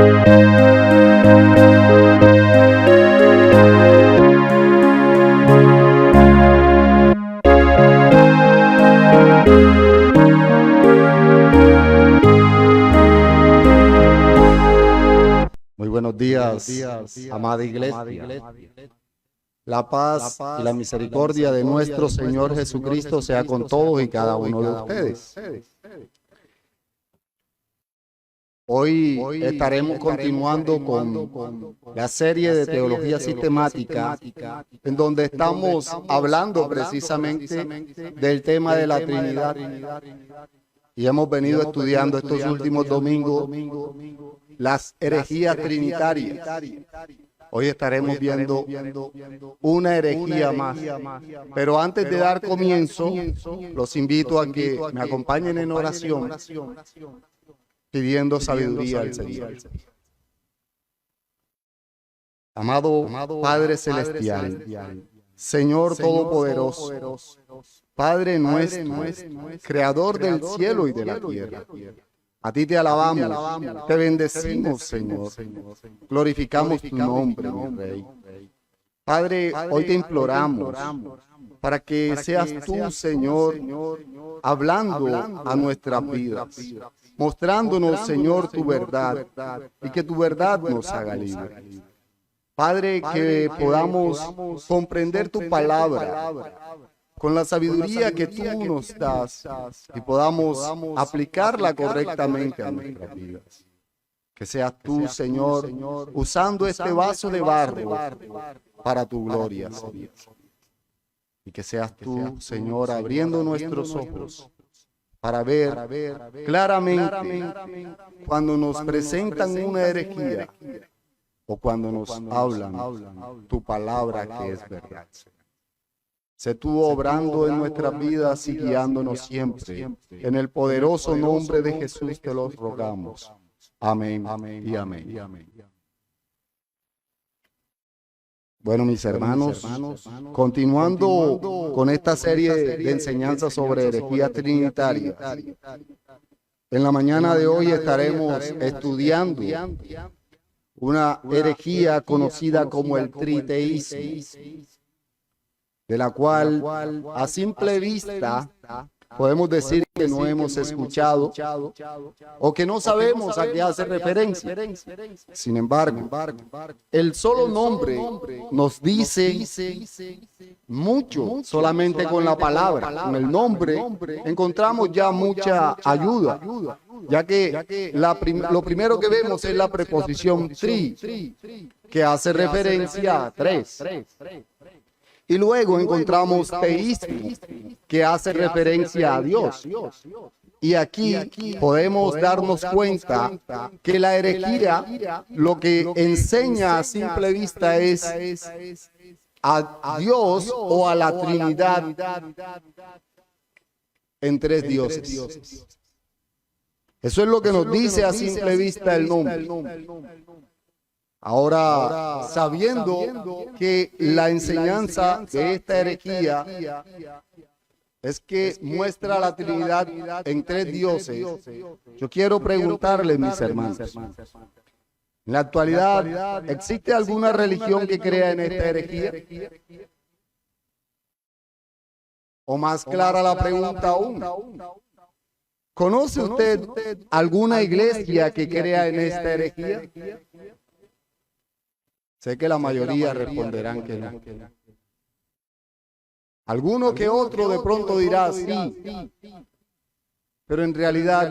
Muy buenos días, amada iglesia. La paz y la misericordia de nuestro Señor Jesucristo sea con todos y cada uno de ustedes. Hoy estaremos continuando con la serie de teología sistemática, en donde estamos hablando precisamente del tema de la Trinidad. Y hemos venido estudiando estos últimos domingos las herejías trinitarias. Hoy estaremos viendo una herejía más. Pero antes de dar comienzo, los invito a que me acompañen en oración, pidiendo sabiduría al Señor. Amado Padre Celestial, Señor Todopoderoso, Padre nuestro, Creador del cielo y de la tierra, a ti te alabamos, te bendecimos, Señor. Glorificamos tu nombre, mi Rey. Padre, hoy te imploramos para que seas tú, Señor, hablando a nuestras vidas, mostrándonos, Señor, tu verdad y que tu verdad nos haga libre. Padre, que podamos comprender tu palabra con la sabiduría que tú nos das y podamos aplicarla correctamente a nuestras vidas. Que seas tú, Señor, usando este vaso de barro para tu gloria, Señor. Y que seas tú, Señor, abriendo nuestros ojos para ver claramente cuando nos presentan una herejía o cuando nos hablan tu palabra que es verdad. Sé tú obrando en nuestras vidas y guiándonos siempre. En el poderoso nombre de Jesús te los rogamos. Amén y amén. Bueno, mis hermanos, continuando con esta serie de enseñanzas sobre herejías trinitarias, en la mañana de hoy estaremos estudiando una herejía conocida como el triteísmo, de la cual a simple vista podemos decir que no hemos escuchado o que no sabemos a qué hace referencia. Sin embargo, el solo nombre nos dice mucho solamente con la palabra. Con el nombre encontramos ya mucha ayuda, ya que lo primero que vemos es la preposición tri, que hace referencia a tres. Y luego encontramos teísmo, que hace referencia a Dios. Y aquí podemos darnos cuenta que la herejía lo que enseña a simple vista es a Dios o a la Trinidad en tres dioses. Eso es lo que nos dice a simple vista el nombre. Ahora, sabiendo que la enseñanza de esta herejía es que muestra la Trinidad en tres dioses, yo quiero preguntarles, mis hermanos, en la actualidad, ¿existe alguna religión que crea en esta herejía? O más clara la pregunta aún, ¿conoce usted alguna iglesia que crea en esta herejía? Sé que la mayoría responderán que no. Alguno que otro de pronto dirá sí, pero en realidad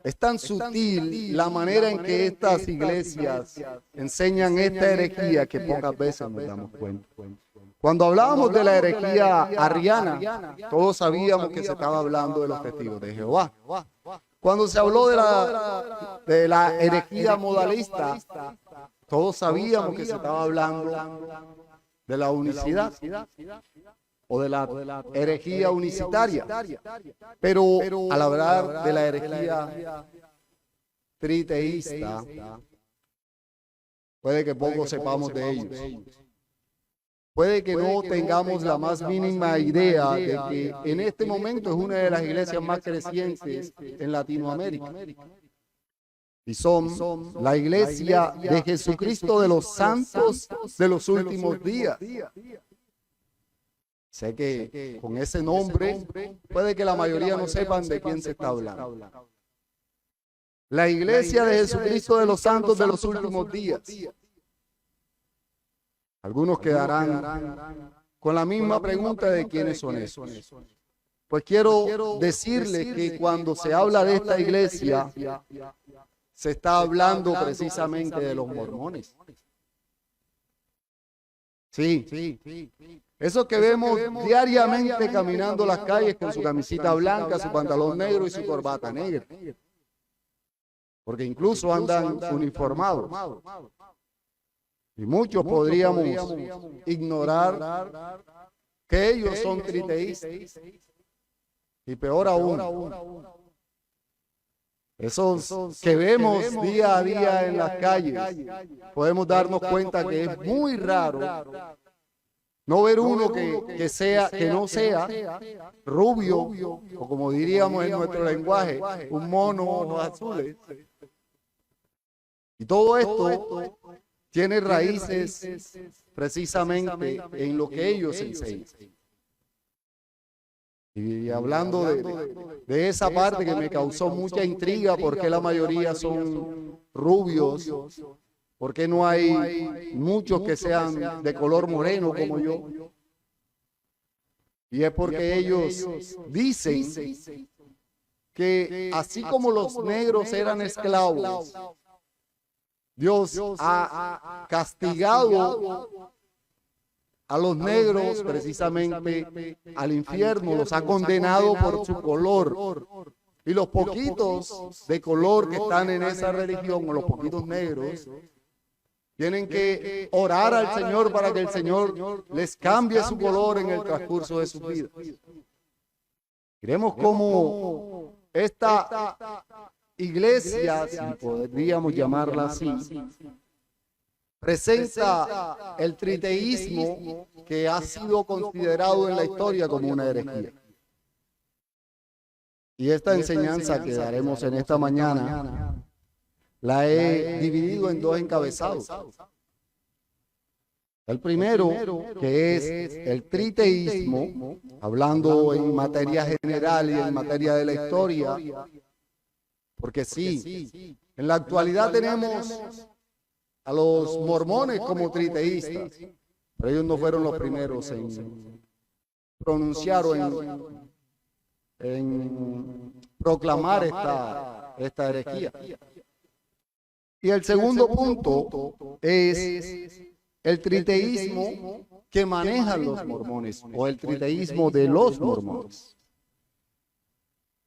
es tan sutil la manera en que estas iglesias enseñan esta herejía que pocas veces nos damos cuenta. Cuando hablábamos de la herejía arriana, todos sabíamos que se estaba hablando de los testigos de Jehová. Cuando se habló de la herejía modalista, todos sabíamos que se estaba hablando de la unicidad o de la herejía unicitaria. Pero al hablar de la herejía triteísta, puede que poco sepamos de ellos. Puede que no tengamos la más mínima idea de que en este momento es una de las iglesias más crecientes en Latinoamérica. y son la iglesia de Jesucristo de los santos de los últimos días. Sé que con ese nombre puede que la mayoría no sepan de quién se está hablando. La iglesia de Jesucristo de los santos de los últimos días. Algunos quedarán con la misma pregunta de quiénes son esos. Pues quiero decirles que cuando se habla de esta iglesia, se está hablando precisamente de los mormones. Sí, esos que vemos diariamente caminando las calles con su camisita blanca, su pantalón negro y su corbata negra. Porque incluso andan uniformados. Y muchos podríamos ignorar que ellos son triteístas. Y peor aún, esos que vemos día a día en las calles, podemos darnos cuenta que es muy raro no ver uno que no sea rubio, o como diríamos en nuestro lenguaje, un mono ojos azules. Y todo esto tiene raíces precisamente en lo que ellos enseñan. Y hablando de esa parte que me causó mucha intriga, porque la mayoría son rubios, porque no hay muchos que sean de color moreno como yo. Y es porque ellos dicen que así como los negros eran esclavos, Dios ha castigado a los negros precisamente al infierno, los ha condenado por su color. Y los poquitos de color que están en esa religión, o los poquitos negros, tienen que orar al Señor para que el Señor les cambie su color en el transcurso de sus vidas. Miremos cómo esta iglesia, si podríamos llamarla así, presenta el triteísmo que ha sido considerado en la historia como una herejía. Y esta enseñanza que daremos en esta mañana la he dividido en dos encabezados. El primero, que es el triteísmo, hablando en materia general y en materia de la historia, porque sí, en la actualidad tenemos a los mormones como triteístas, pero ellos no fueron los primeros en pronunciar o en proclamar esta herejía. Y el segundo punto es el triteísmo que manejan los mormones, o el triteísmo de los mormones.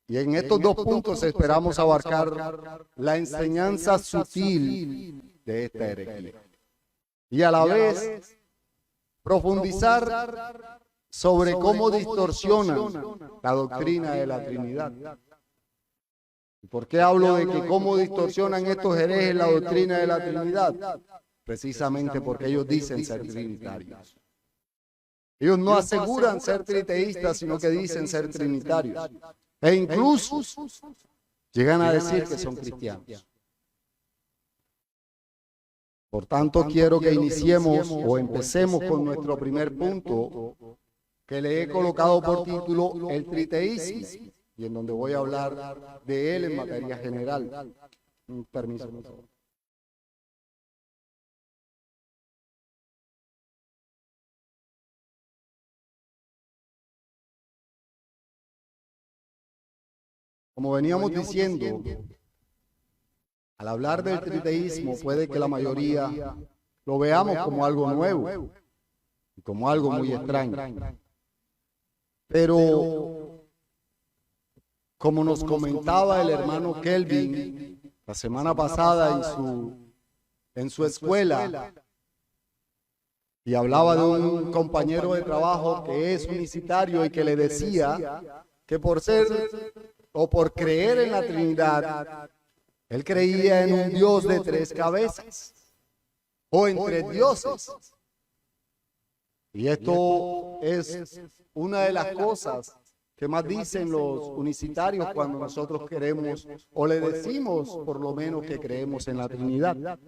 Y en estos dos puntos esperamos abarcar la enseñanza sutil de esta herejía. Y a la vez profundizar sobre cómo distorsionan la doctrina de la Trinidad. ¿Por qué hablo de que cómo distorsionan estos herejes la doctrina de la Trinidad? Precisamente porque ellos dicen ser trinitarios. Ellos no aseguran ser triteístas, sino que dicen ser trinitarios. E incluso llegan a decir que son cristianos. Por tanto, quiero que iniciemos o empecemos con nuestro primer punto, que le he colocado por título el triteísmo, y en donde voy a hablar de él en materia general. Permiso. Como veníamos diciendo, al hablar del triteísmo puede que la mayoría lo veamos como algo nuevo, como algo muy extraño. Pero, como nos comentaba el hermano Kelvin la semana pasada en su escuela, y hablaba de un compañero de trabajo que es unicitario y que le decía que por ser o por creer en la Trinidad, él creía en un Dios de tres cabezas, o en tres dioses. Y esto es una de las cosas ¿Qué más dicen los unicitarios cuando nosotros queremos o le decimos por lo menos que creemos en la Trinidad?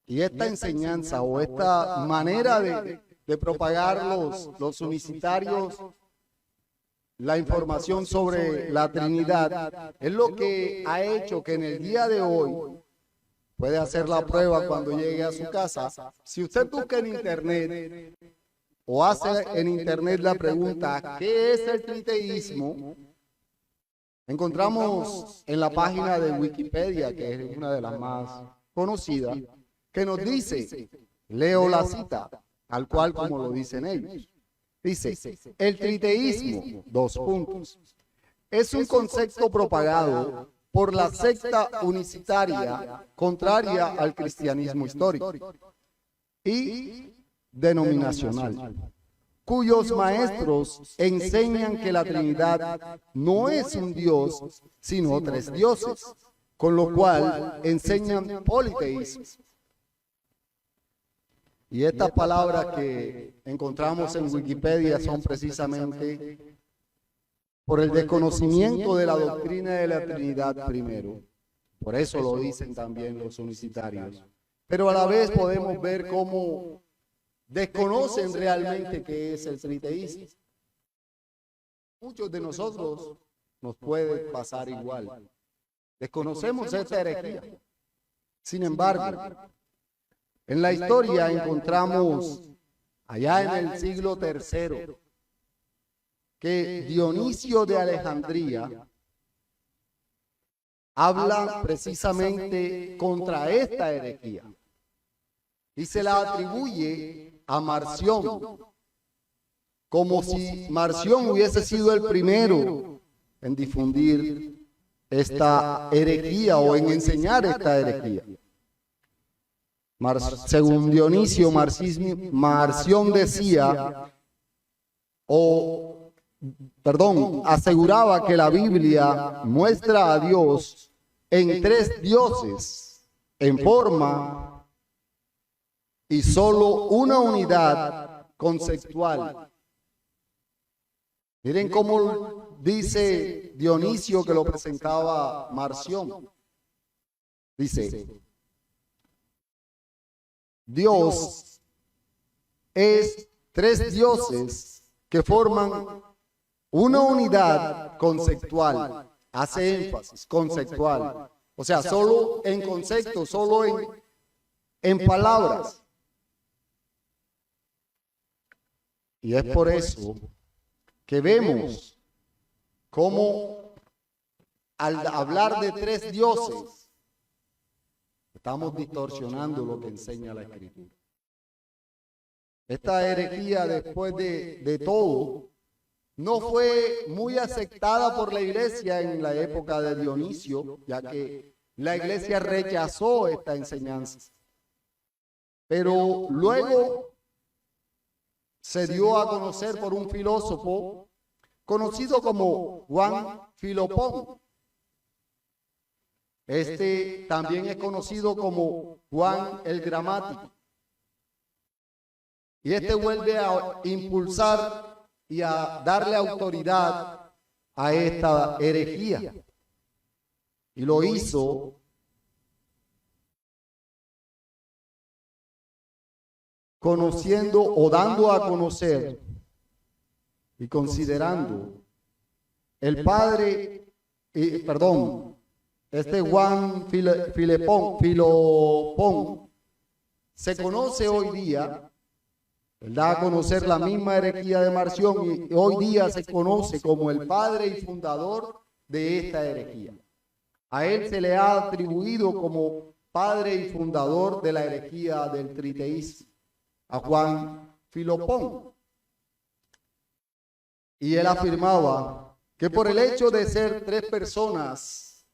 Y esta enseñanza o esta manera de propagar los unicitarios la información sobre la Trinidad es lo que ha hecho que en el día de hoy, puede hacer la prueba cuando llegue a su casa, si usted busca en internet o hace en internet la pregunta ¿qué es el triteísmo?, encontramos en la página de Wikipedia, que es una de las más conocidas, que nos dice, leo la cita, tal cual como lo dicen ellos. Dice, el triteísmo, es un concepto propagado por la secta unicitaria contraria al cristianismo histórico y denominacional, cuyos maestros enseñan que la Trinidad no es un Dios, sino tres dioses, con lo cual enseñan politeísmo. Y estas palabras que encontramos en Wikipedia son precisamente por el desconocimiento de la doctrina de la Trinidad primero. Por eso lo dicen también los unicitarios. Pero a la vez podemos ver cómo desconocen realmente qué es el triteísmo. Muchos de nosotros nos puede pasar igual. Desconocemos esta herejía. Sin embargo, en la historia encontramos allá en el siglo III que Dionisio de Alejandría habla precisamente contra esta herejía y se la atribuye a Marción, como si Marción hubiese sido el primero en difundir esta herejía o en enseñar esta herejía. Según Dionisio, Marción decía, aseguraba que la Biblia muestra a Dios en tres dioses, en forma y solo una unidad conceptual. Miren cómo dice Dionisio que lo presentaba Marción. Dice, Dios es tres dioses que forman una unidad conceptual. Hace énfasis, conceptual. O sea, solo en concepto, solo en palabras. Y es por eso que vemos cómo al hablar de tres dioses, estamos distorsionando lo que enseña la Escritura. Esta herejía, después de todo, no fue muy aceptada por la iglesia en la época de Dionisio, ya que la iglesia rechazó esta enseñanza. Pero luego se dio a conocer por un filósofo conocido como Juan Filopón. Este también es conocido como Juan el Gramático. Y este vuelve a impulsar y a darle autoridad a esta herejía. Y lo hizo conociendo o dando a conocer y considerando el padre, este Juan Filopón se conoce hoy día, él da a conocer la misma herejía de Marción y hoy día se conoce como el padre y fundador de esta herejía. A él se le ha atribuido como padre y fundador de la herejía del triteísmo, a Juan Filopón. Y él afirmaba que por el hecho de ser tres personas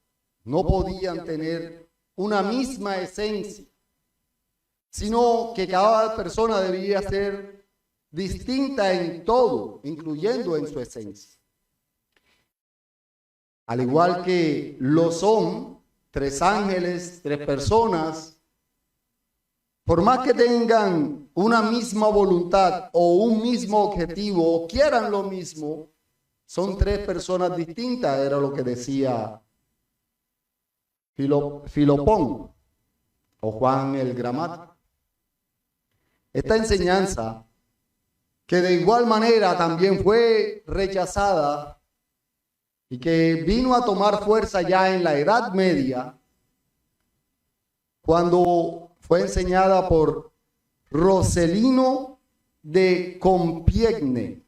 no podían tener una misma esencia, sino que cada persona debía ser distinta en todo, incluyendo en su esencia. Al igual que lo son tres ángeles, tres personas, por más que tengan una misma voluntad o un mismo objetivo o quieran lo mismo, son tres personas distintas, era lo que decía Filopón o Juan el Gramático. Esta enseñanza, que de igual manera también fue rechazada y que vino a tomar fuerza ya en la Edad Media, cuando fue enseñada por Roselino de Compiègne.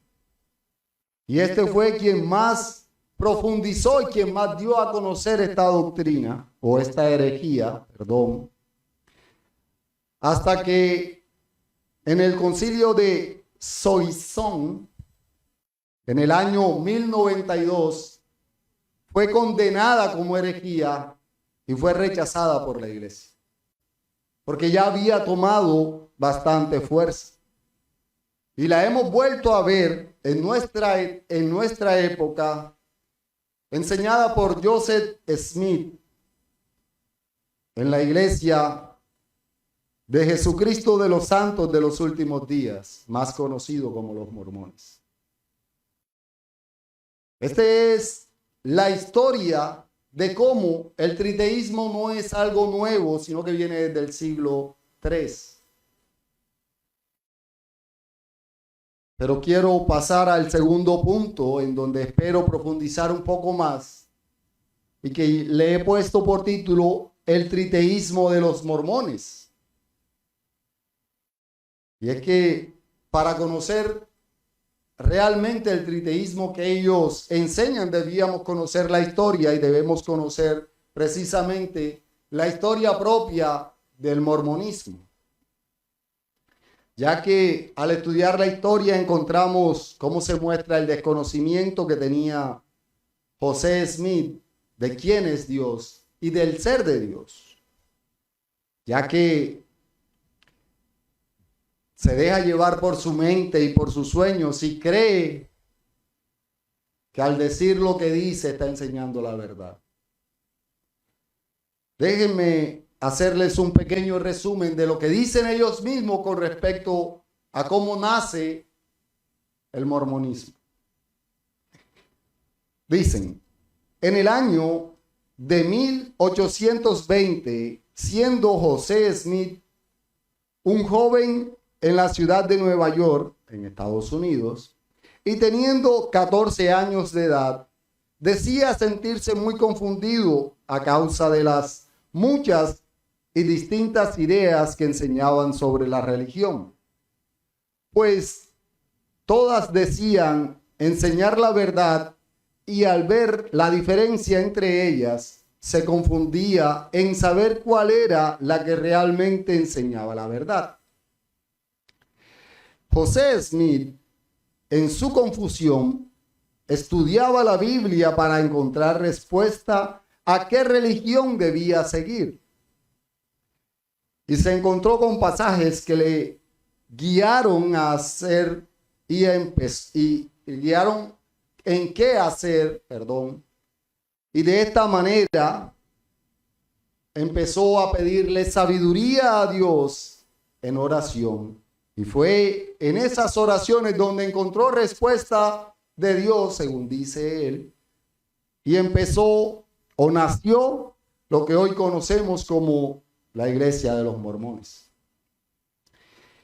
Y este fue quien más profundizó y quien más dio a conocer esta doctrina, o esta herejía, perdón, hasta que en el concilio de Soissons, en el año 1092, fue condenada como herejía y fue rechazada por la iglesia, porque ya había tomado bastante fuerza. Y la hemos vuelto a ver en nuestra época, enseñada por Joseph Smith en la iglesia de Jesucristo de los Santos de los Últimos Días, más conocido como los mormones. Esta es la historia de cómo el triteísmo no es algo nuevo, sino que viene desde el siglo III. Pero quiero pasar al segundo punto, en donde espero profundizar un poco más, y que le he puesto por título El triteísmo de los mormones. Y es que para conocer realmente el triteísmo que ellos enseñan, debíamos conocer la historia, y debemos conocer precisamente la historia propia del mormonismo. Ya que al estudiar la historia encontramos cómo se muestra el desconocimiento que tenía José Smith de quién es Dios y del ser de Dios. Ya que se deja llevar por su mente y por sus sueños y cree que al decir lo que dice está enseñando la verdad. Déjenme hacerles un pequeño resumen de lo que dicen ellos mismos con respecto a cómo nace el mormonismo. Dicen, en el año de 1820, siendo José Smith un joven en la ciudad de Nueva York, en Estados Unidos, y teniendo 14 años de edad, decía sentirse muy confundido a causa de las muchas y distintas ideas que enseñaban sobre la religión, pues todas decían enseñar la verdad, y al ver la diferencia entre ellas, se confundía en saber cuál era la que realmente enseñaba la verdad. José Smith, en su confusión, estudiaba la Biblia para encontrar respuesta a qué religión debía seguir. Y se encontró con pasajes que le guiaron a hacer y guiaron en qué hacer, Y de esta manera empezó a pedirle sabiduría a Dios en oración. Y fue en esas oraciones donde encontró respuesta de Dios, según dice él, y empezó o nació lo que hoy conocemos como la Iglesia de los Mormones.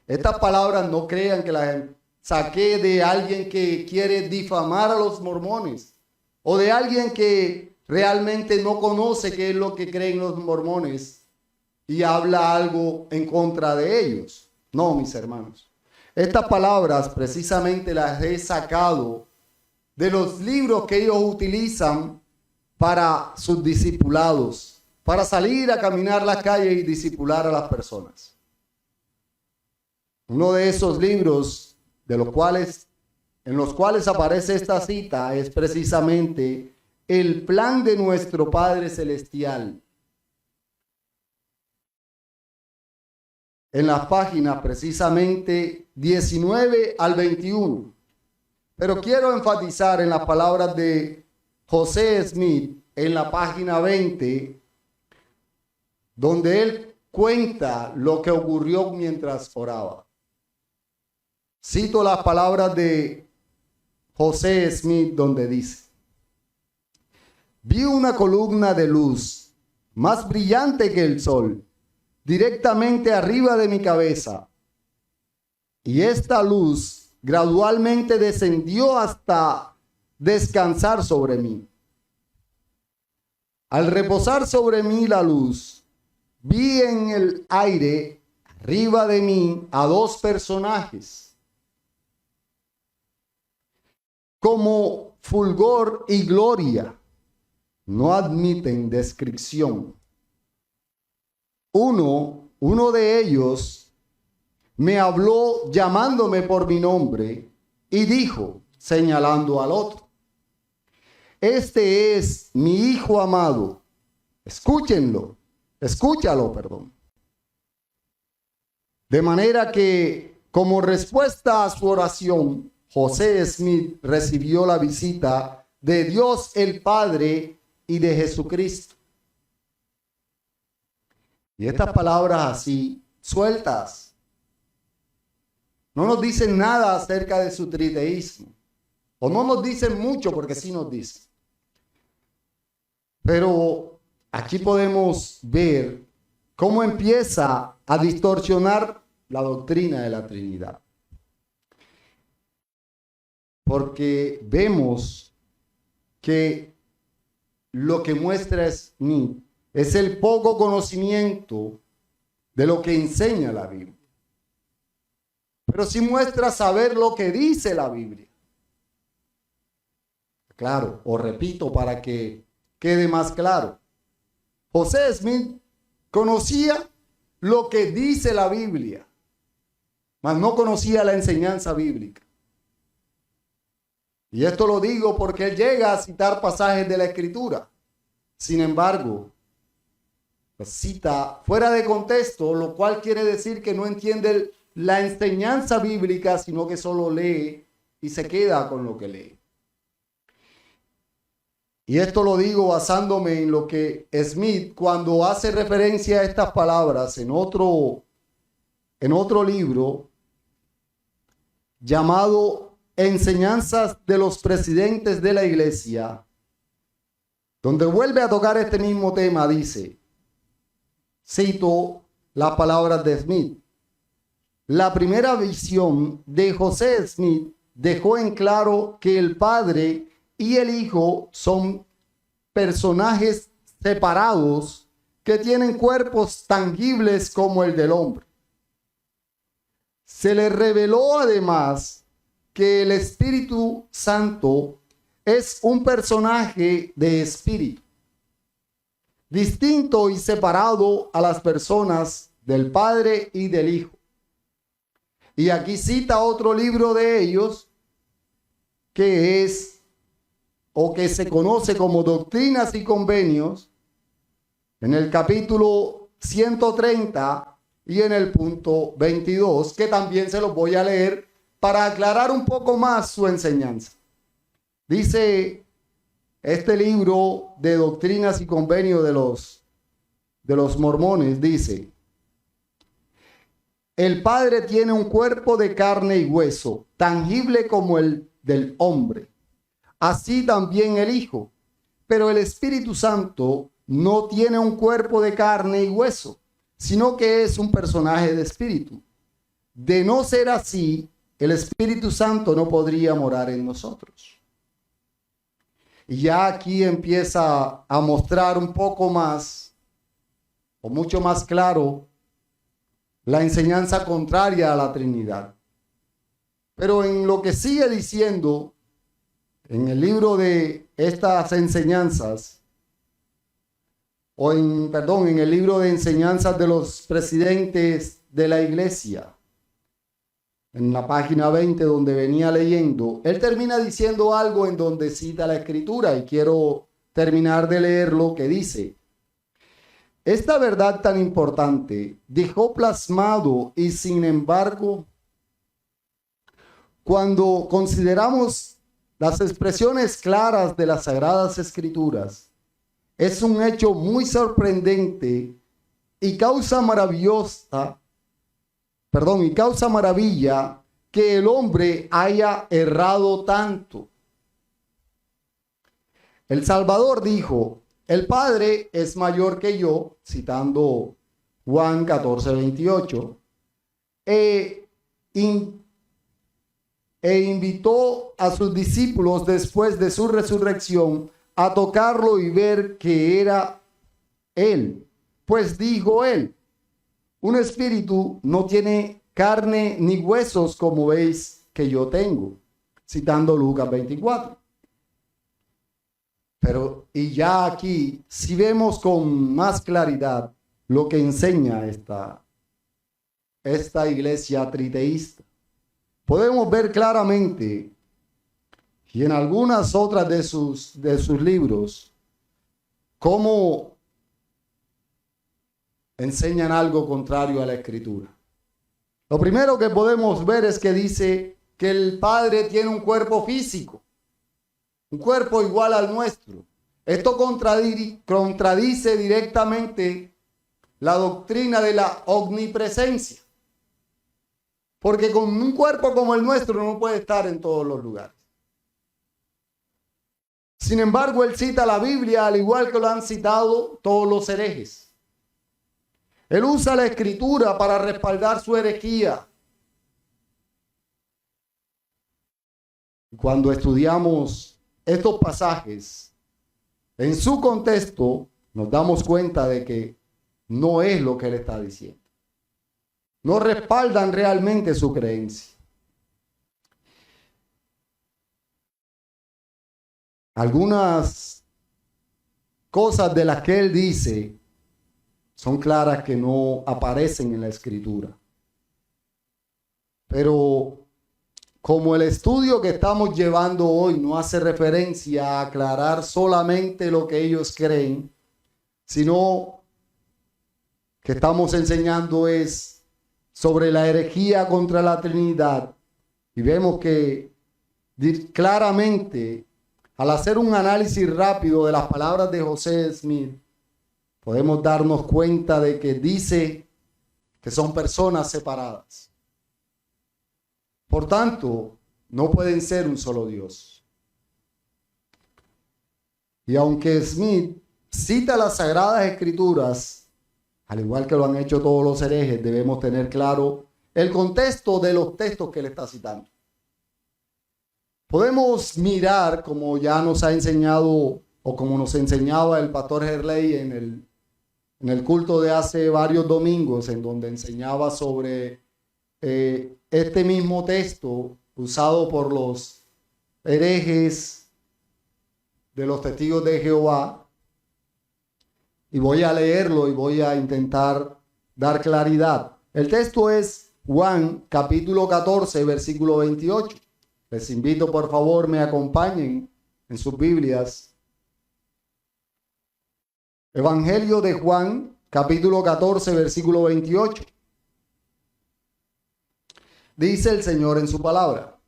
Estas palabras no crean que las saqué de alguien que quiere difamar a los mormones, o de alguien que realmente no conoce qué es lo que creen los mormones y habla algo en contra de ellos. No, mis hermanos. Estas palabras precisamente las he sacado de los libros que ellos utilizan para sus discipulados, para salir a caminar las calles y discipular a las personas. Uno de esos libros en los cuales aparece esta cita es precisamente El plan de nuestro Padre Celestial. En las páginas precisamente 19 al 21. Pero quiero enfatizar en las palabras de José Smith en la página 20, donde él cuenta lo que ocurrió mientras oraba. Cito las palabras de José Smith, donde dice: vi una columna de luz más brillante que el sol, directamente arriba de mi cabeza, y esta luz gradualmente descendió hasta descansar sobre mí. Al reposar sobre mí la luz, vi en el aire arriba de mí a dos personajes, como fulgor y gloria, no admiten descripción. Uno de ellos me habló llamándome por mi nombre y dijo, señalando al otro: este es mi hijo amado, escúchalo. De manera que, como respuesta a su oración, José Smith recibió la visita de Dios el Padre y de Jesucristo. Y estas palabras así, sueltas, no nos dicen nada acerca de su triteísmo. O no nos dicen mucho, porque sí nos dicen. Pero aquí podemos ver cómo empieza a distorsionar la doctrina de la Trinidad. Porque vemos que lo que muestra Smith es el poco conocimiento de lo que enseña la Biblia. Pero sí muestra saber lo que dice la Biblia. Claro, os repito para que quede más claro. José Smith conocía lo que dice la Biblia, mas no conocía la enseñanza bíblica. Y esto lo digo porque él llega a citar pasajes de la Escritura. Sin embargo, cita fuera de contexto, lo cual quiere decir que no entiende la enseñanza bíblica, sino que solo lee y se queda con lo que lee. Y esto lo digo basándome en lo que Smith, cuando hace referencia a estas palabras en otro libro llamado Enseñanzas de los Presidentes de la Iglesia, donde vuelve a tocar este mismo tema, dice, cito las palabras de Smith: la primera visión de José Smith dejó en claro que el Padre y el Hijo son personajes separados que tienen cuerpos tangibles como el del hombre. Se le reveló además que el Espíritu Santo es un personaje de espíritu, distinto y separado a las personas del Padre y del Hijo. Y aquí cita otro libro de ellos que es, o que se conoce como Doctrinas y Convenios, en el capítulo 130 y en el punto 22, que también se los voy a leer para aclarar un poco más su enseñanza. Dice este libro de Doctrinas y Convenios de los mormones, dice: el Padre tiene un cuerpo de carne y hueso, tangible como el del hombre. Así también el Hijo. Pero el Espíritu Santo no tiene un cuerpo de carne y hueso, sino que es un personaje de espíritu. De no ser así, el Espíritu Santo no podría morar en nosotros. Y ya aquí empieza a mostrar un poco más, o mucho más claro, la enseñanza contraria a la Trinidad. Pero en lo que sigue diciendo, en el libro de estas enseñanzas, en el libro de enseñanzas de los presidentes de la iglesia, en la página 20 donde venía leyendo, él termina diciendo algo en donde cita la Escritura, y quiero terminar de leerlo, que dice: esta verdad tan importante dejó plasmado, y sin embargo, cuando consideramos las expresiones claras de las Sagradas Escrituras, es un hecho muy sorprendente y causa maravilla que el hombre haya errado tanto. El Salvador dijo, el Padre es mayor que yo, citando Juan 14:28, e invitó a sus discípulos después de su resurrección a tocarlo y ver que era él. Pues dijo él, un espíritu no tiene carne ni huesos como veis que yo tengo, citando Lucas 24. Pero, y ya aquí, si vemos con más claridad lo que enseña esta iglesia triteísta, podemos ver claramente, y en algunas otras de sus libros, cómo enseñan algo contrario a la Escritura. Lo primero que podemos ver es que dice que el Padre tiene un cuerpo físico, un cuerpo igual al nuestro. Esto contradice directamente la doctrina de la omnipresencia. Porque con un cuerpo como el nuestro no puede estar en todos los lugares. Sin embargo, él cita la Biblia al igual que lo han citado todos los herejes. Él usa la Escritura para respaldar su herejía. Cuando estudiamos estos pasajes en su contexto, nos damos cuenta de que no es lo que él está diciendo. No respaldan realmente su creencia. Algunas cosas de las que él dice son claras que no aparecen en la Escritura. Pero como el estudio que estamos llevando hoy no hace referencia a aclarar solamente lo que ellos creen, sino que estamos enseñando es sobre la herejía contra la Trinidad, y vemos que claramente al hacer un análisis rápido de las palabras de José Smith, podemos darnos cuenta de que dice que son personas separadas. Por tanto, no pueden ser un solo Dios. Y aunque Smith cita las Sagradas Escrituras, al igual que lo han hecho todos los herejes, debemos tener claro el contexto de los textos que él está citando. Podemos mirar, como ya nos ha enseñado, o como nos enseñaba el pastor Herley en el culto de hace varios domingos, en donde enseñaba sobre este mismo texto usado por los herejes de los testigos de Jehová. Y voy a leerlo y voy a intentar dar claridad. El texto es Juan capítulo 14, versículo 28. Les invito, por favor, me acompañen en sus Biblias. Evangelio de Juan, capítulo 14, versículo 28. Dice el Señor en su palabra: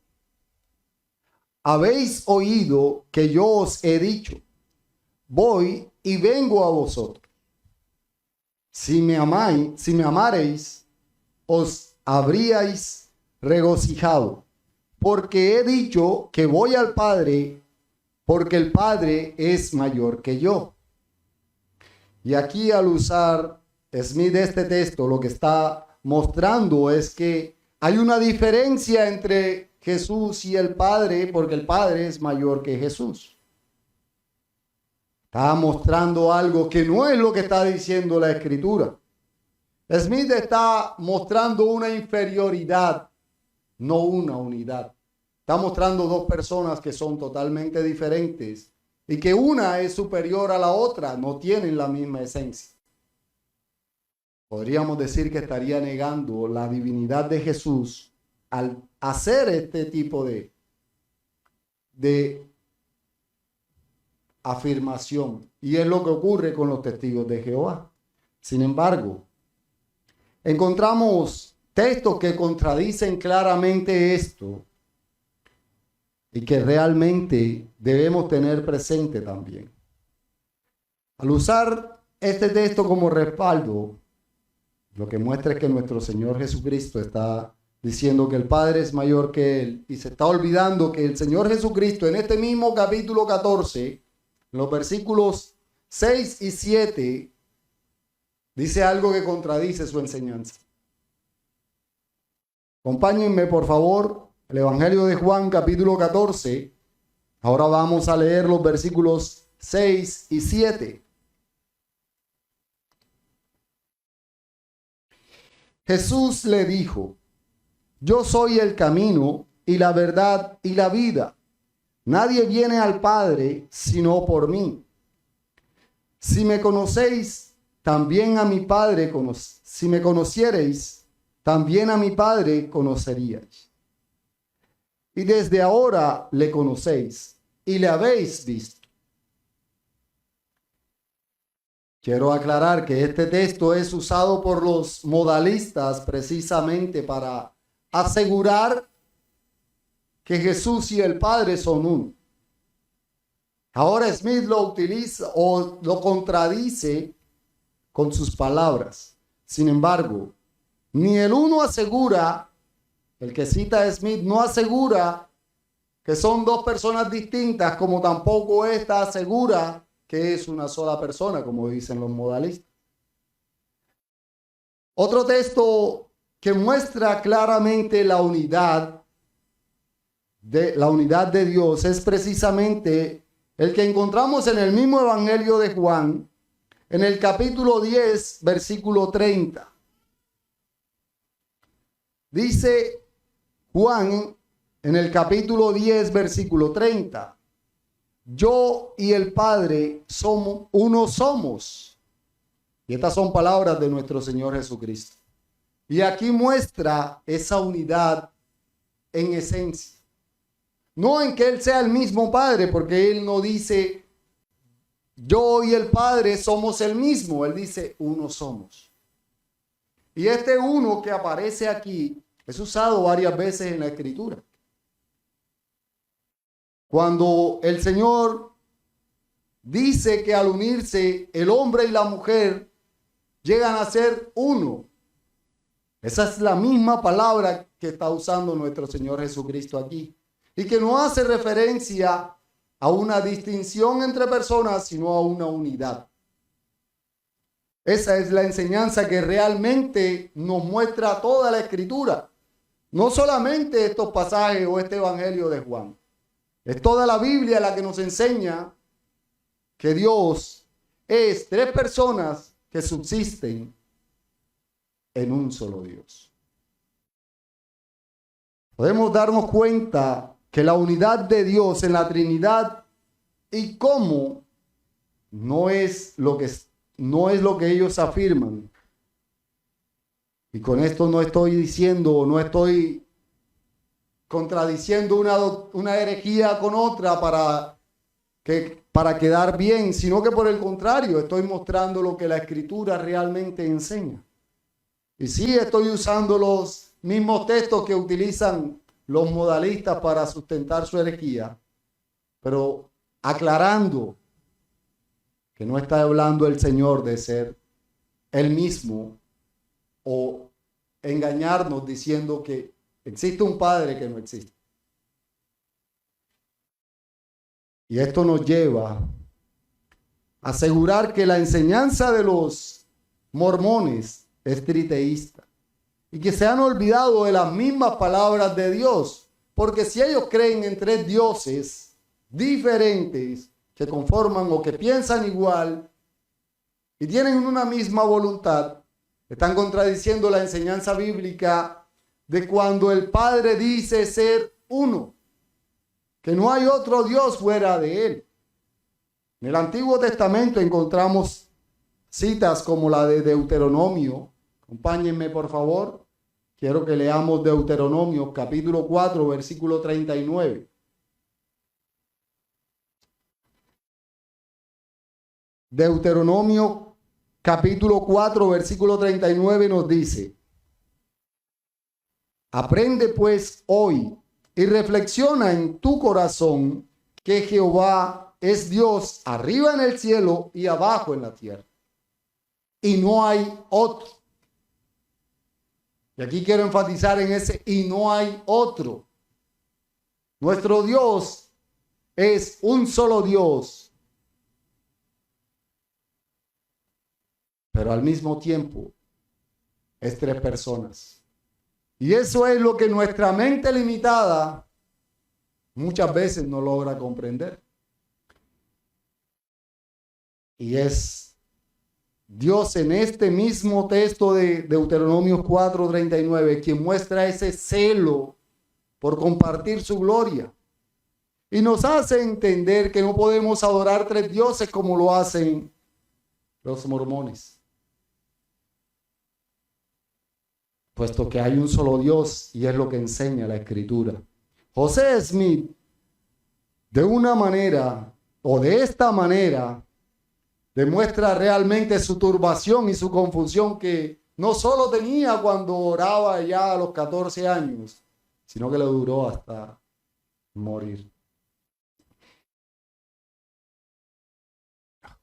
habéis oído que yo os he dicho, voy y vengo a vosotros. Si me amareis, os habríais regocijado, porque he dicho que voy al Padre, porque el Padre es mayor que yo. Y aquí, al usar Smith este texto, lo que está mostrando es que hay una diferencia entre Jesús y el Padre, porque el Padre es mayor que Jesús. Está mostrando algo que no es lo que está diciendo la Escritura. Smith está mostrando una inferioridad, no una unidad. Está mostrando dos personas que son totalmente diferentes y que una es superior a la otra, no tienen la misma esencia. Podríamos decir que estaría negando la divinidad de Jesús al hacer este tipo de afirmación. Y es lo que ocurre con los testigos de Jehová. Sin embargo, encontramos textos que contradicen claramente esto y que realmente debemos tener presente también. Al usar este texto como respaldo, lo que muestra es que nuestro Señor Jesucristo está diciendo que el Padre es mayor que Él, y se está olvidando que el Señor Jesucristo en este mismo capítulo 14 En los versículos 6 y 7 dice algo que contradice su enseñanza. Acompáñenme, por favor, el Evangelio de Juan, capítulo 14. Ahora vamos a leer los versículos 6 y 7. Jesús le dijo: yo soy el camino y la verdad y la vida. Nadie viene al Padre sino por mí. Si me conocéis, también a mi Padre si me conociereis, también a mi Padre conoceríais. Y desde ahora le conocéis y le habéis visto. Quiero aclarar que este texto es usado por los modalistas precisamente para asegurar que Jesús y el Padre son uno. Ahora Smith lo utiliza o lo contradice con sus palabras. Sin embargo, ni el uno asegura, el que cita a Smith no asegura que son dos personas distintas, como tampoco esta asegura que es una sola persona, como dicen los modalistas. Otro texto que muestra claramente la unidad de Dios es precisamente el que encontramos en el mismo Evangelio de Juan, en el capítulo 10, versículo 30. Dice Juan en el capítulo 10, versículo 30. Yo y el Padre somos uno somos. Y estas son palabras de nuestro Señor Jesucristo. Y aquí muestra esa unidad en esencia. No en que Él sea el mismo Padre, porque Él no dice yo y el Padre somos el mismo. Él dice uno somos. Y este uno que aparece aquí es usado varias veces en la Escritura. Cuando el Señor dice que al unirse el hombre y la mujer llegan a ser uno. Esa es la misma palabra que está usando nuestro Señor Jesucristo aquí. Y que no hace referencia a una distinción entre personas, sino a una unidad. Esa es la enseñanza que realmente nos muestra toda la Escritura. No solamente estos pasajes o este Evangelio de Juan. Es toda la Biblia la que nos enseña que Dios es tres personas que subsisten en un solo Dios. Podemos darnos cuenta que la unidad de Dios en la Trinidad y cómo no es lo que ellos afirman. Y con esto no estoy diciendo, no estoy contradiciendo una herejía con otra para quedar bien, sino que por el contrario, estoy mostrando lo que la Escritura realmente enseña. Y sí, estoy usando los mismos textos que utilizan los modalistas para sustentar su herejía, pero aclarando que no está hablando el Señor de ser Él mismo o engañarnos diciendo que existe un Padre que no existe. Y esto nos lleva a asegurar que la enseñanza de los mormones es triteísta y que se han olvidado de las mismas palabras de Dios, porque si ellos creen en tres dioses diferentes que conforman o que piensan igual y tienen una misma voluntad, están contradiciendo la enseñanza bíblica de cuando el Padre dice ser uno, que no hay otro Dios fuera de Él. En el Antiguo Testamento encontramos citas como la de Deuteronomio. Acompáñenme, por favor. Quiero que leamos Deuteronomio, capítulo 4, versículo 39. Deuteronomio, capítulo 4, versículo 39 nos dice: aprende pues hoy y reflexiona en tu corazón que Jehová es Dios arriba en el cielo y abajo en la tierra. Y no hay otro. Y aquí quiero enfatizar en ese y no hay otro. Nuestro Dios es un solo Dios pero al mismo tiempo es tres personas. Y eso es lo que nuestra mente limitada muchas veces no logra comprender. Y es Dios en este mismo texto de Deuteronomio 4:39 quien muestra ese celo por compartir su gloria. Y nos hace entender que no podemos adorar tres dioses como lo hacen los mormones. Puesto que hay un solo Dios y es lo que enseña la Escritura. José Smith, de una manera o de esta manera, demuestra realmente su turbación y su confusión que no solo tenía cuando oraba ya a los 14 años, sino que le duró hasta morir.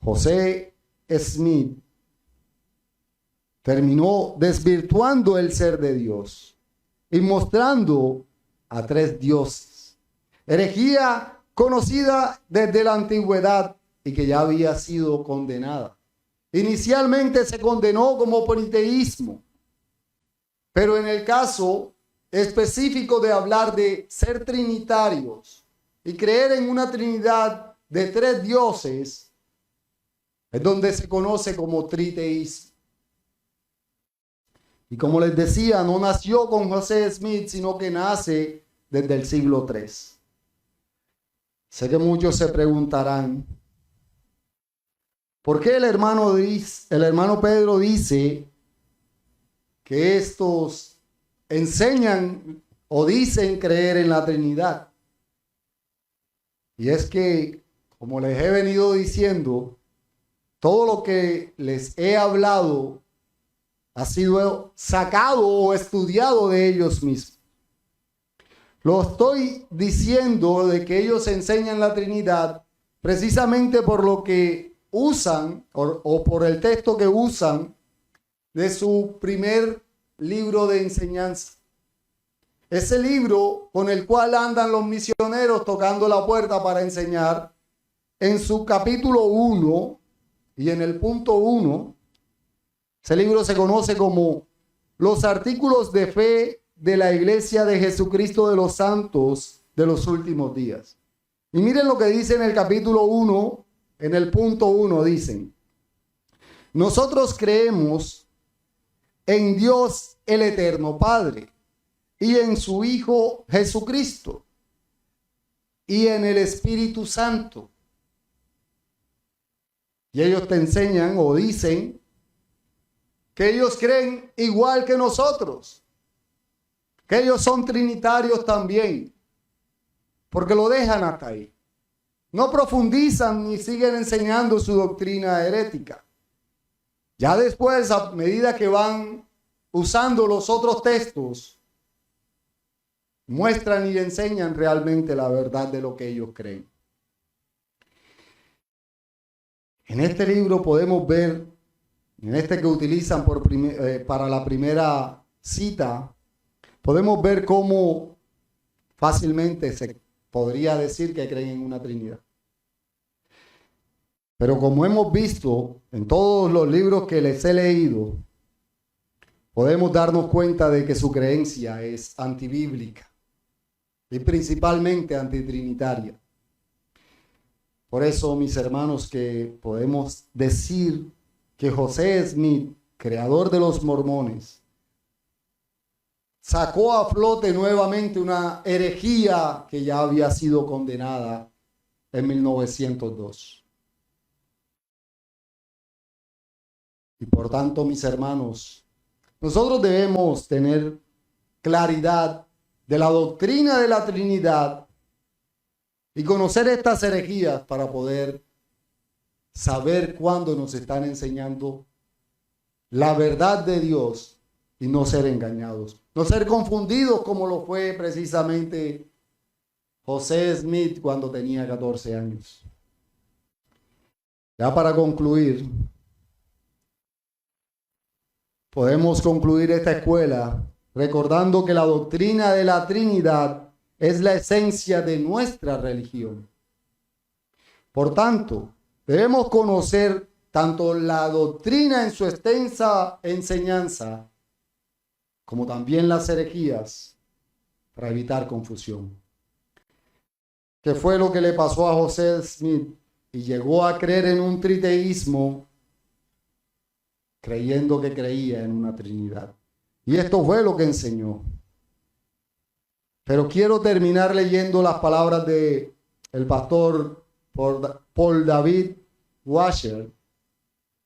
José Smith terminó desvirtuando el ser de Dios y mostrando a tres dioses. Herejía conocida desde la antigüedad y que ya había sido condenada. Inicialmente se condenó como politeísmo, pero en el caso específico de hablar de ser trinitarios y creer en una trinidad de tres dioses, es donde se conoce como triteísmo. Y como les decía, no nació con José Smith, sino que nace desde el siglo III. Sé que muchos se preguntarán, ¿por qué el hermano Pedro dice que estos enseñan o dicen creer en la Trinidad? Y es que, como les he venido diciendo, todo lo que les he hablado ha sido sacado o estudiado de ellos mismos. Lo estoy diciendo de que ellos enseñan la Trinidad precisamente por lo que usan o por el texto que usan de su primer libro de enseñanza. Ese libro con el cual andan los misioneros tocando la puerta para enseñar, en su capítulo 1 y en el punto 1, ese libro se conoce como Los artículos de fe de la Iglesia de Jesucristo de los Santos de los últimos días. Y miren lo que dice en el capítulo 1, en el punto 1, dicen: nosotros creemos en Dios el Eterno Padre y en su Hijo Jesucristo y en el Espíritu Santo. Y ellos te enseñan o dicen que ellos creen igual que nosotros, que ellos son trinitarios también, porque lo dejan hasta ahí. No profundizan ni siguen enseñando su doctrina herética. Ya después, a medida que van usando los otros textos, muestran y enseñan realmente la verdad de lo que ellos creen. En este libro podemos ver, en este que utilizan para la primera cita, podemos ver cómo fácilmente se podría decir que creen en una Trinidad. Pero como hemos visto en todos los libros que les he leído, podemos darnos cuenta de que su creencia es antibíblica y principalmente antitrinitaria. Por eso, mis hermanos, que podemos decir que José Smith, creador de los mormones, sacó a flote nuevamente una herejía que ya había sido condenada en 1902. Y por tanto, mis hermanos, nosotros debemos tener claridad de la doctrina de la Trinidad y conocer estas herejías para poder saber cuándo nos están enseñando la verdad de Dios y no ser engañados. No ser confundidos como lo fue precisamente José Smith cuando tenía 14 años. Ya para concluir, podemos concluir esta escuela recordando que la doctrina de la Trinidad es la esencia de nuestra religión. Por tanto, debemos conocer tanto la doctrina en su extensa enseñanza, como también las herejías, para evitar confusión. ¿Qué fue lo que le pasó a José Smith? Y llegó a creer en un triteísmo, creyendo que creía en una Trinidad. Y esto fue lo que enseñó. Pero quiero terminar leyendo las palabras de el pastor Paul David Washer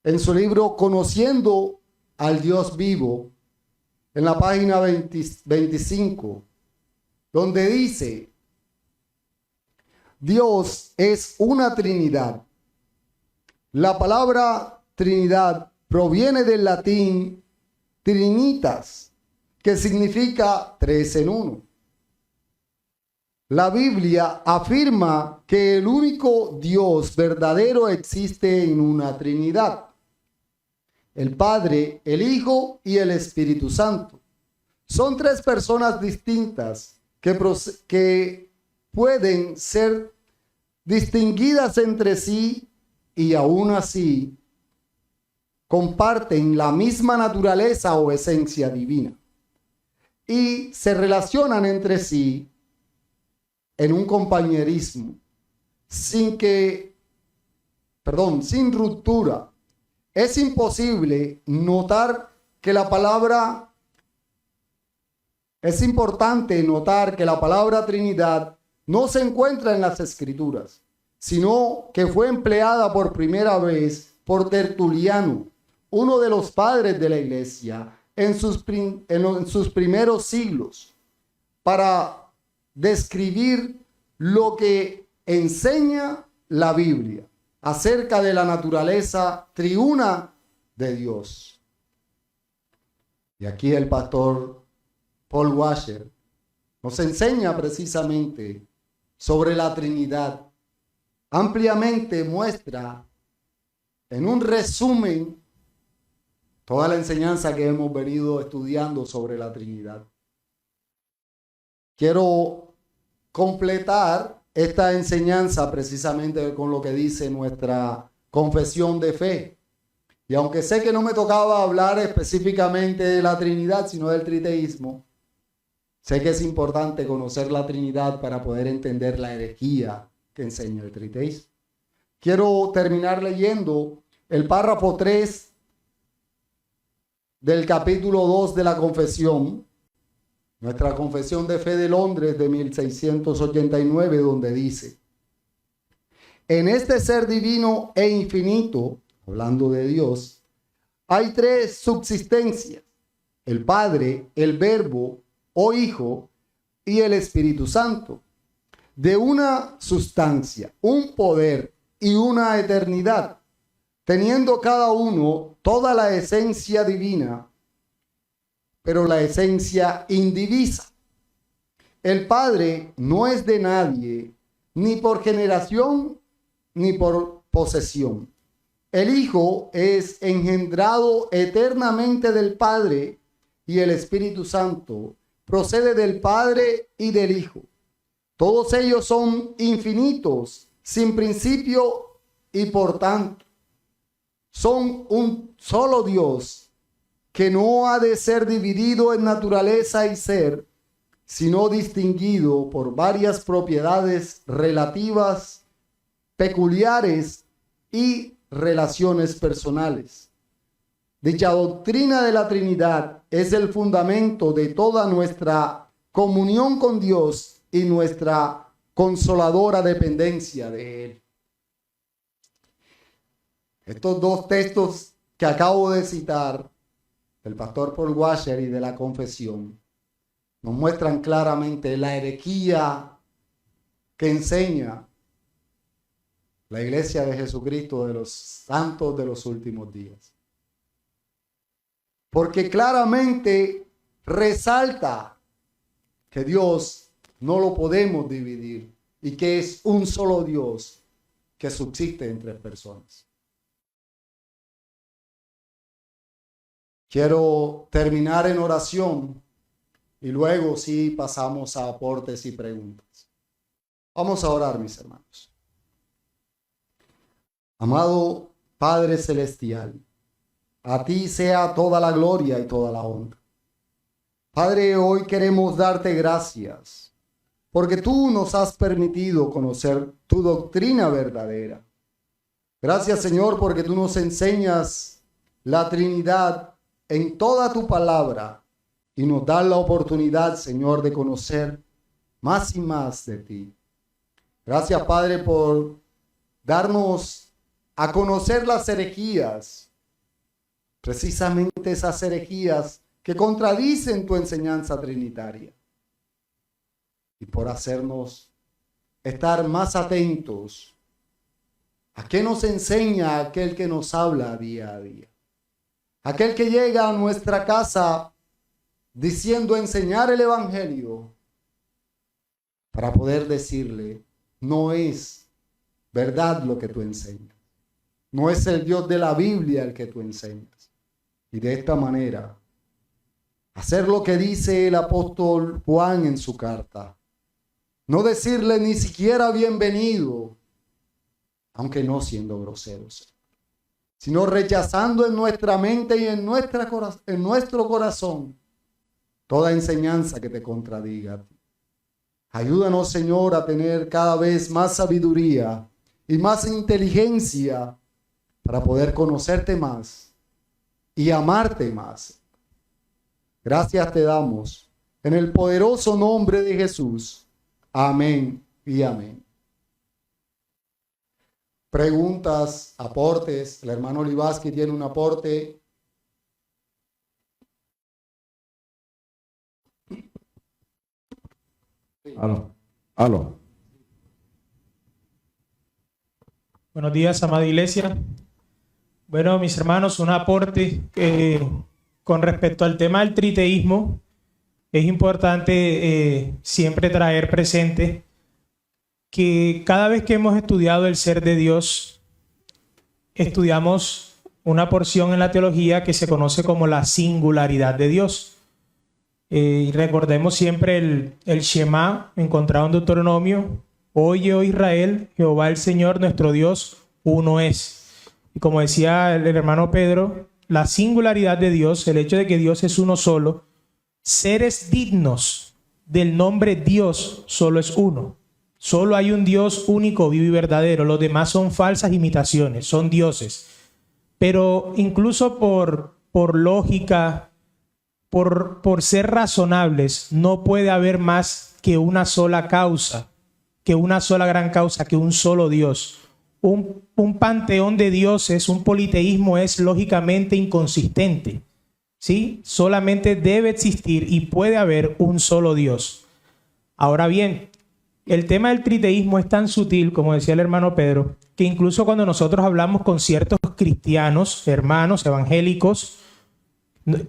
en su libro Conociendo al Dios Vivo, en la página 25, donde dice: Dios es una Trinidad. La palabra Trinidad proviene del latín trinitas, que significa tres en uno. La Biblia afirma que el único Dios verdadero existe en una Trinidad: el Padre, el Hijo y el Espíritu Santo. Son tres personas distintas que pueden ser distinguidas entre sí y aún así comparten la misma naturaleza o esencia divina y se relacionan entre sí en un compañerismo sin ruptura. Es imposible notar que la palabra Es importante notar que la palabra Trinidad no se encuentra en las Escrituras, sino que fue empleada por primera vez por Tertuliano, uno de los padres de la Iglesia, en sus primeros siglos, para describir lo que enseña la Biblia acerca de la naturaleza triuna de Dios. Y aquí el pastor Paul Washer nos enseña precisamente sobre la Trinidad. Ampliamente muestra en un resumen toda la enseñanza que hemos venido estudiando sobre la Trinidad. Quiero completar esta enseñanza precisamente con lo que dice nuestra confesión de fe. Y aunque sé que no me tocaba hablar específicamente de la Trinidad, sino del triteísmo, sé que es importante conocer la Trinidad para poder entender la herejía que enseña el triteísmo. Quiero terminar leyendo el párrafo 3 del capítulo 2 de la confesión, nuestra confesión de fe de Londres de 1689, donde dice: en este ser divino e infinito, hablando de Dios, hay tres subsistencias: el Padre, el Verbo o Hijo y el Espíritu Santo, de una sustancia, un poder y una eternidad, teniendo cada uno toda la esencia divina, pero la esencia indivisa. El Padre no es de nadie, ni por generación, ni por posesión. El Hijo es engendrado eternamente del Padre, y el Espíritu Santo procede del Padre y del Hijo. Todos ellos son infinitos, sin principio, y por tanto son un solo Dios, que no ha de ser dividido en naturaleza y ser, sino distinguido por varias propiedades relativas, peculiares y relaciones personales. Dicha doctrina de la Trinidad es el fundamento de toda nuestra comunión con Dios y nuestra consoladora dependencia de Él. Estos dos textos que acabo de citar, del pastor Paul Washer y de la confesión, nos muestran claramente la herejía que enseña la Iglesia de Jesucristo de los santos de los últimos días. Porque claramente resalta que Dios no lo podemos dividir y que es un solo Dios que subsiste en tres personas. Quiero terminar en oración y luego sí pasamos a aportes y preguntas. Vamos a orar, mis hermanos. Amado Padre celestial, a ti sea toda la gloria y toda la honra. Padre, hoy queremos darte gracias, porque tú nos has permitido conocer tu doctrina verdadera. Gracias, Señor, porque tú nos enseñas la Trinidad en toda tu palabra y nos das la oportunidad, Señor, de conocer más y más de ti. Gracias, Padre, por darnos a conocer las herejías, precisamente esas herejías que contradicen tu enseñanza trinitaria, y por hacernos estar más atentos a qué nos enseña aquel que nos habla día a día, aquel que llega a nuestra casa diciendo enseñar el Evangelio, para poder decirle, no es verdad lo que tú enseñas, no es el Dios de la Biblia el que tú enseñas. Y de esta manera, hacer lo que dice el apóstol Juan en su carta, no decirle ni siquiera bienvenido, aunque no siendo groseros, sino rechazando en nuestra mente y en nuestro corazón toda enseñanza que te contradiga. Ayúdanos, Señor, a tener cada vez más sabiduría y más inteligencia para poder conocerte más y amarte más. Gracias te damos en el poderoso nombre de Jesús. Amén y amén. Preguntas, aportes. El hermano Libaski tiene un aporte. Aló. Buenos días, amada iglesia. Bueno, mis hermanos, un aporte con respecto al tema del triteísmo. Es importante siempre traer presente que cada vez que hemos estudiado el ser de Dios, estudiamos una porción en la teología que se conoce como la singularidad de Dios. Y recordemos siempre el Shema encontrado en Deuteronomio: oye, oh Israel, Jehová el Señor nuestro Dios, uno es. Y como decía el hermano Pedro, la singularidad de Dios, el hecho de que Dios es uno solo, seres dignos del nombre Dios solo es uno. Solo hay un Dios único, vivo y verdadero. Los demás son falsas imitaciones, son dioses. Pero incluso por lógica, por ser razonables, no puede haber más que una sola causa, que una sola gran causa, que un solo Dios. Un panteón de dioses, un politeísmo es lógicamente inconsistente, ¿sí? Solamente debe existir y puede haber un solo Dios. Ahora bien, el tema del triteísmo es tan sutil, como decía el hermano Pedro, que incluso cuando nosotros hablamos con ciertos cristianos, hermanos evangélicos,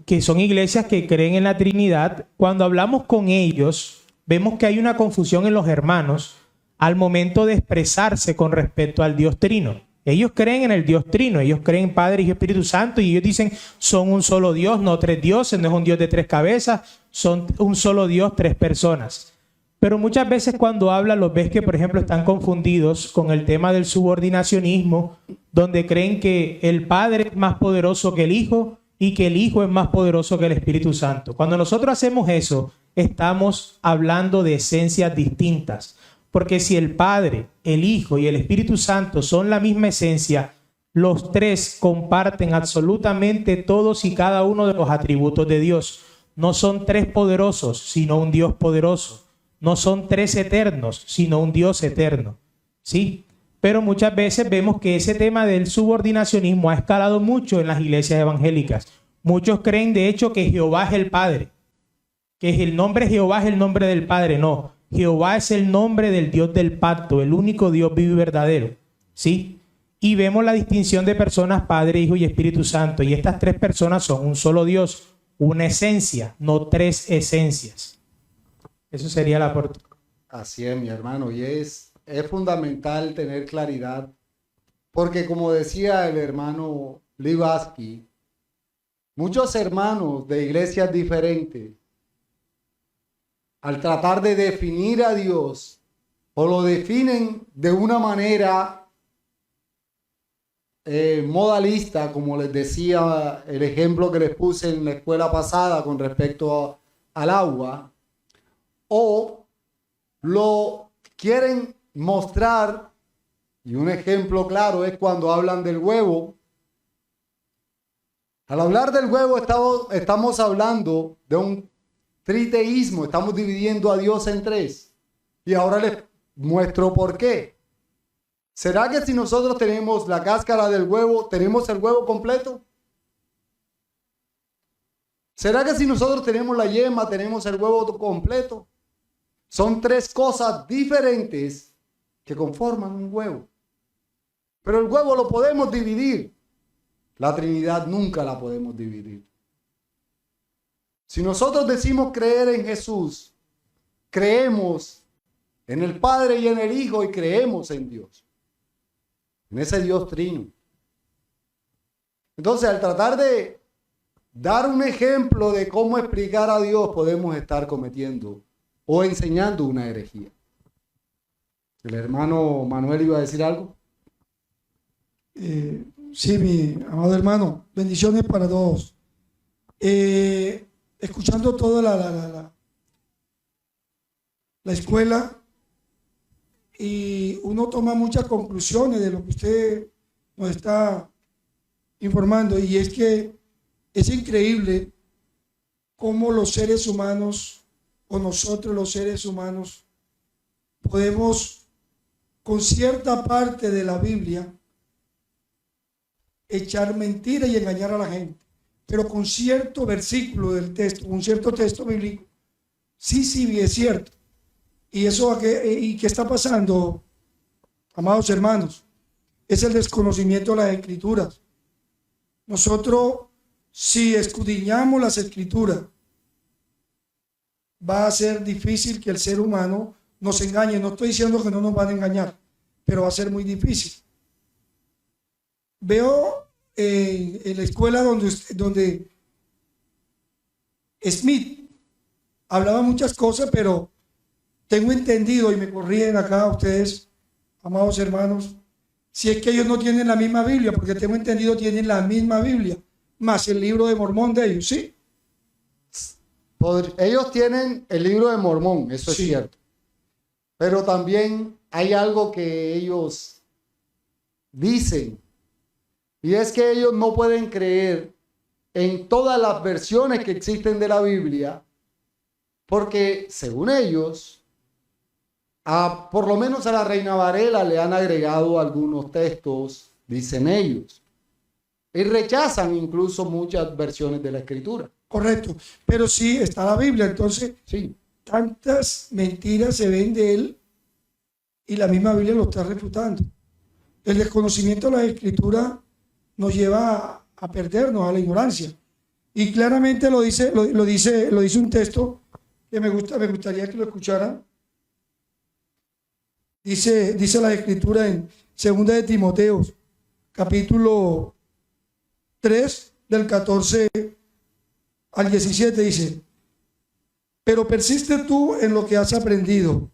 que son iglesias que creen en la Trinidad, cuando hablamos con ellos, vemos que hay una confusión en los hermanos al momento de expresarse con respecto al Dios Trino. Ellos creen en el Dios Trino, ellos creen en Padre, Hijo y Espíritu Santo, y ellos dicen, son un solo Dios, no tres dioses, no es un Dios de tres cabezas, son un solo Dios, tres personas. Pero muchas veces cuando hablan, los ves que, por ejemplo, están confundidos con el tema del subordinacionismo, donde creen que el Padre es más poderoso que el Hijo y que el Hijo es más poderoso que el Espíritu Santo. Cuando nosotros hacemos eso, estamos hablando de esencias distintas. Porque si el Padre, el Hijo y el Espíritu Santo son la misma esencia, los tres comparten absolutamente todos y cada uno de los atributos de Dios. No son tres poderosos, sino un Dios poderoso. No son tres eternos, sino un Dios eterno. ¿Sí? Pero muchas veces vemos que ese tema del subordinacionismo ha escalado mucho en las iglesias evangélicas. Muchos creen, de hecho, que Jehová es el Padre, que el nombre Jehová es el nombre del Padre. No, Jehová es el nombre del Dios del pacto, el único Dios vivo y verdadero. ¿Sí? Y vemos la distinción de personas, Padre, Hijo y Espíritu Santo. Y estas tres personas son un solo Dios, una esencia, no tres esencias. Eso sería el aporte. Así es, mi hermano, y es fundamental tener claridad, porque como decía el hermano Libaski, muchos hermanos de iglesias diferentes, al tratar de definir a Dios, o lo definen de una manera modalista, como les decía el ejemplo que les puse en la escuela pasada con respecto al agua, o lo quieren mostrar, y un ejemplo claro es cuando hablan del huevo. Al hablar del huevo estamos hablando de un triteísmo, estamos dividiendo a Dios en tres. Y ahora les muestro por qué. ¿Será que si nosotros tenemos la cáscara del huevo, tenemos el huevo completo? ¿Será que si nosotros tenemos la yema, tenemos el huevo completo? Son tres cosas diferentes que conforman un huevo. Pero el huevo lo podemos dividir. La Trinidad nunca la podemos dividir. Si nosotros decimos creer en Jesús, creemos en el Padre y en el Hijo y creemos en Dios, en ese Dios trino. Entonces, al tratar de dar un ejemplo de cómo explicar a Dios, podemos estar cometiendo o enseñando una herejía. ¿El hermano Manuel iba a decir algo? Sí, mi amado hermano, bendiciones para todos. Escuchando toda la escuela, y uno toma muchas conclusiones de lo que usted nos está informando, y es que es increíble cómo los seres humanos, o nosotros los seres humanos, podemos con cierta parte de la Biblia echar mentira y engañar a la gente, pero con cierto versículo del texto, un cierto texto bíblico, sí es cierto. ¿Y eso qué está pasando, amados hermanos? Es el desconocimiento de las Escrituras. Nosotros, si escudriñamos las Escrituras, va a ser difícil que el ser humano nos engañe. No estoy diciendo que no nos van a engañar, pero va a ser muy difícil. Veo en la escuela donde Smith hablaba muchas cosas, pero tengo entendido, y me corrigen acá ustedes, amados hermanos, si es que ellos no tienen la misma Biblia, porque tengo entendido tienen la misma Biblia, más el libro de Mormón de ellos, ¿sí? Ellos tienen el libro de Mormón, eso es cierto. Pero también hay algo que ellos dicen, y es que ellos no pueden creer en todas las versiones que existen de la Biblia, porque según ellos, por lo menos a la Reina Varela le han agregado algunos textos, dicen ellos, y rechazan incluso muchas versiones de la Escritura. Correcto, pero sí está la Biblia, entonces sí, tantas mentiras se ven de él y la misma Biblia lo está refutando. El desconocimiento de la Escritura nos lleva a perdernos, a la ignorancia. Y claramente lo dice un texto que me gustaría que lo escucharan. Dice la Escritura en 2 de Timoteo, capítulo 3, del 14 al 17, dice: pero persiste tú en lo que has aprendido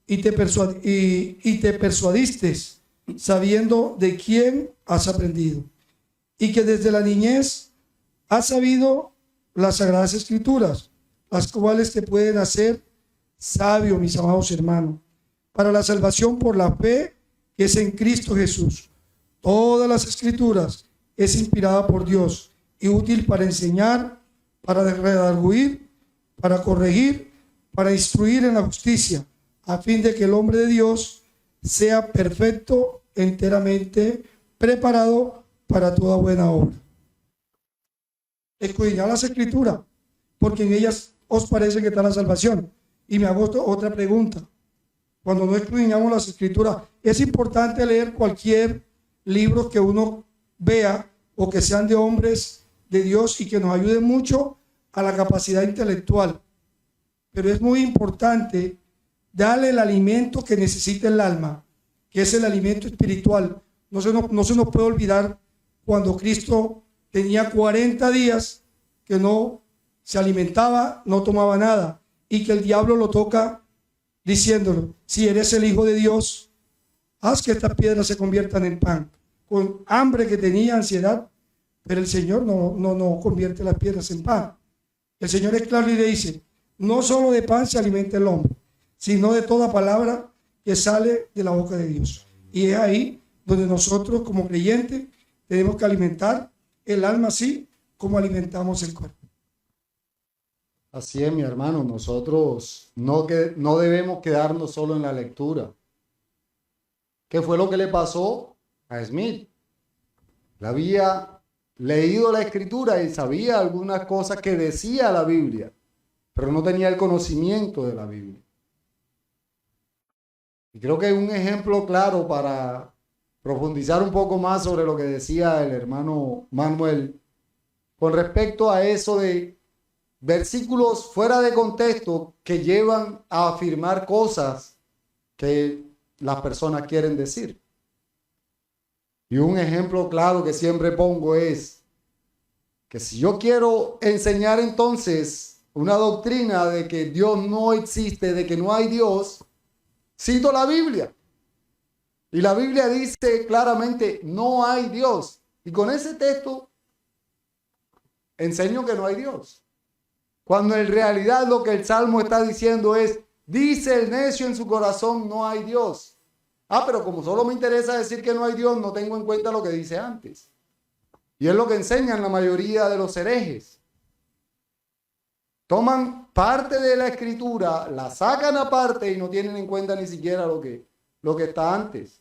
y te persuadiste, sabiendo de quién has aprendido, y que desde la niñez has sabido las Sagradas Escrituras, las cuales te pueden hacer sabio, mis amados hermanos, para la salvación por la fe que es en Cristo Jesús. Todas las Escrituras es inspirada por Dios y útil para enseñar, para redarguir, para corregir, para instruir en la justicia, a fin de que el hombre de Dios sea perfecto, enteramente preparado para toda buena obra. Escudriñad las Escrituras, porque en ellas os parece que está la salvación. Y me hago otra pregunta. Cuando no escudriñamos las Escrituras, es importante leer cualquier libro que uno vea o que sean de hombres de Dios y que nos ayuden mucho a la capacidad intelectual. Pero es muy importante darle el alimento que necesita el alma, que es el alimento espiritual. No se nos puede olvidar cuando Cristo tenía 40 días que no se alimentaba, no tomaba nada, y que el diablo lo toca diciéndolo: si eres el Hijo de Dios, haz que estas piedras se conviertan en pan. con hambre que tenía, ansiedad, pero el Señor no convierte las piedras en pan. El Señor es claro y le dice, no solo de pan se alimenta el hombre, sino de toda palabra que sale de la boca de Dios. Y es ahí donde nosotros como creyentes tenemos que alimentar el alma así como alimentamos el cuerpo. Así es, mi hermano, nosotros no debemos quedarnos solo en la lectura. ¿Qué fue lo que le pasó a Smith? Él había leído la escritura y sabía algunas cosas que decía la Biblia, pero no tenía el conocimiento de la Biblia. Y creo que un ejemplo claro para profundizar un poco más sobre lo que decía el hermano Manuel con respecto a eso de versículos fuera de contexto que llevan a afirmar cosas que las personas quieren decir. Y un ejemplo claro que siempre pongo es que si yo quiero enseñar entonces una doctrina de que Dios no existe, de que no hay Dios, cito la Biblia. Y la Biblia dice claramente, no hay Dios. Y con ese texto enseño que no hay Dios. Cuando en realidad lo que el Salmo está diciendo es, dice el necio en su corazón, no hay Dios. Pero como solo me interesa decir que no hay Dios, no tengo en cuenta lo que dice antes. Y es lo que enseñan la mayoría de los herejes. Toman parte de la escritura, la sacan aparte y no tienen en cuenta ni siquiera lo que está antes.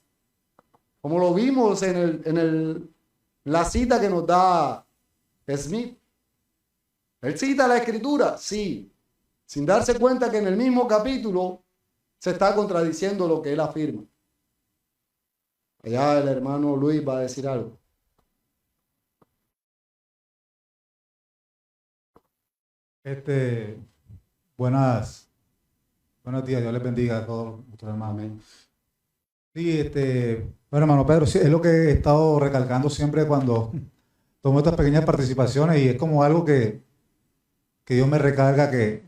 Como lo vimos en la cita que nos da Smith. Él cita la escritura, sí, sin darse cuenta que en el mismo capítulo se está contradiciendo lo que él afirma. Allá el hermano Luis va a decir algo. Buenos días, Dios les bendiga a todos nuestros hermanos. Amén. Sí, bueno, hermano Pedro, sí, es lo que he estado recalcando siempre cuando tomo estas pequeñas participaciones y es como algo que Dios me recarga que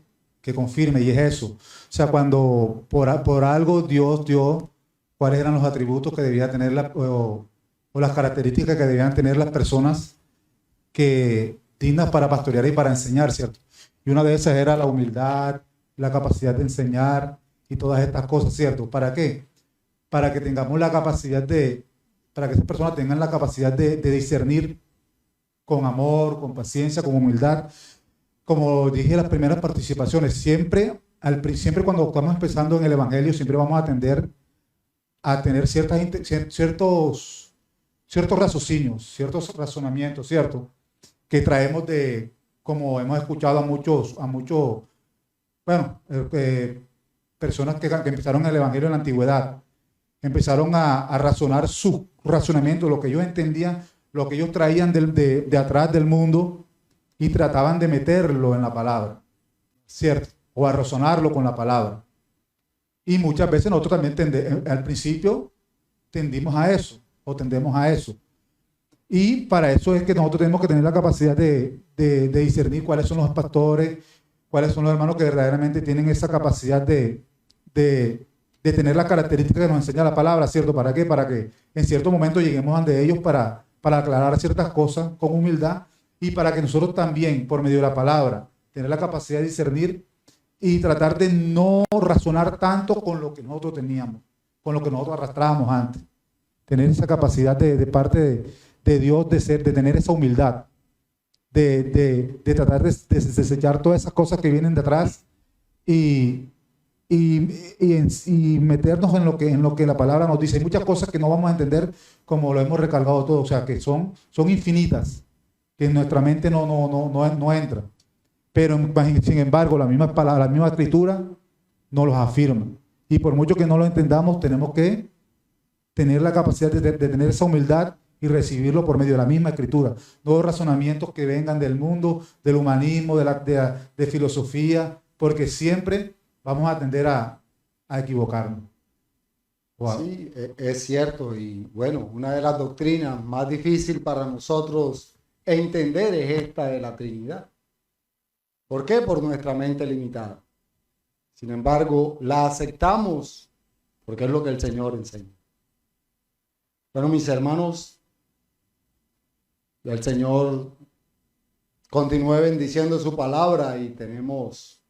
confirme y es eso. O sea, cuando por algo Dios dio cuáles eran los atributos que debía tener o las características que debían tener las personas dignas para pastorear y para enseñar, ¿cierto? Y una de esas era la humildad, la capacidad de enseñar y todas estas cosas, ¿cierto? ¿Para qué? Para que tengamos la capacidad para que esas personas tengan la capacidad de discernir con amor, con paciencia, con humildad. Como dije en las primeras participaciones, siempre cuando estamos empezando en el Evangelio, siempre vamos a tender a tener ciertos raciocinios, ciertos razonamientos, ¿cierto? Que traemos como hemos escuchado a muchos, personas que empezaron en el Evangelio en la antigüedad, empezaron a razonar su razonamiento, lo que ellos entendían, lo que ellos traían de atrás del mundo y trataban de meterlo en la palabra, ¿cierto? O a razonarlo con la palabra. Y muchas veces nosotros también al principio tendemos a eso. Y para eso es que nosotros tenemos que tener la capacidad de discernir cuáles son los pastores, cuáles son los hermanos que verdaderamente tienen esa capacidad de tener las características que nos enseña la palabra, ¿cierto? ¿Para qué? Para que en cierto momento lleguemos ante ellos para aclarar ciertas cosas con humildad y para que nosotros también, por medio de la palabra, tener la capacidad de discernir y tratar de no razonar tanto con lo que nosotros teníamos, con lo que nosotros arrastrábamos antes. Tener esa capacidad de parte de Dios de tener esa humildad, de tratar de desechar todas esas cosas que vienen de atrás y meternos en lo que la palabra nos dice. Hay muchas cosas que no vamos a entender como lo hemos recalcado todo, o sea, que son infinitas, que en nuestra mente no entra. Pero sin embargo, la misma palabra, la misma escritura nos los afirma. Y por mucho que no lo entendamos, tenemos que tener la capacidad de tener esa humildad y recibirlo por medio de la misma escritura. No razonamientos que vengan del mundo, del humanismo, de filosofía, porque siempre vamos a tender a equivocarnos. Wow. Sí, es cierto. Y bueno, una de las doctrinas más difíciles para nosotros entender es esta de la Trinidad. ¿Por qué? Por nuestra mente limitada. Sin embargo, la aceptamos porque es lo que el Señor enseña. Bueno, mis hermanos, el Señor continúe bendiciendo su palabra y tenemos